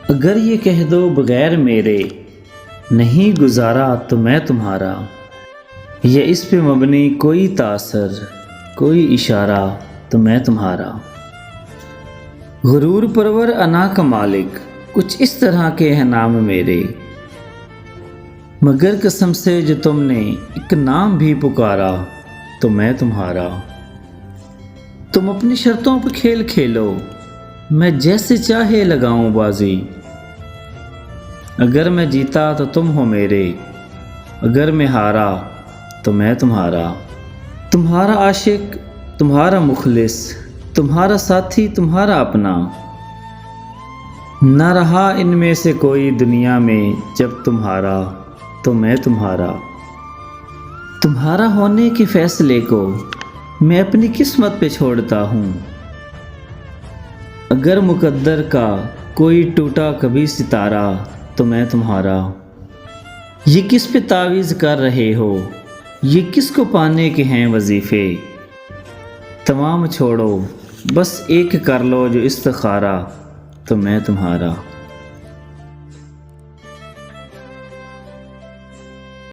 اگر یہ کہہ دو بغیر میرے نہیں گزارا تو میں تمہارا، یا اس پہ مبنی کوئی تاثر کوئی اشارہ تو میں تمہارا۔ غرور پرور انا کا مالک، کچھ اس طرح کے ہیں نام میرے، مگر قسم سے جو تم نے ایک نام بھی پکارا تو میں تمہارا۔ تم اپنی شرطوں پہ کھیل کھیلو، میں جیسے چاہے لگاؤں بازی، اگر میں جیتا تو تم ہو میرے، اگر میں ہارا تو میں تمہارا۔ تمہارا عاشق تمہارا مخلص، تمہارا ساتھی تمہارا اپنا، نہ رہا ان میں سے کوئی دنیا میں جب تمہارا تو میں تمہارا۔ تمہارا ہونے کے فیصلے کو میں اپنی قسمت پہ چھوڑتا ہوں، اگر مقدر کا کوئی ٹوٹا کبھی ستارہ تو میں تمہارا۔ یہ کس پہ تعویذ کر رہے ہو، یہ کس کو پانے کے ہیں وظیفے، تمام چھوڑو بس ایک کر لو جو استخارہ تو میں تمہارا۔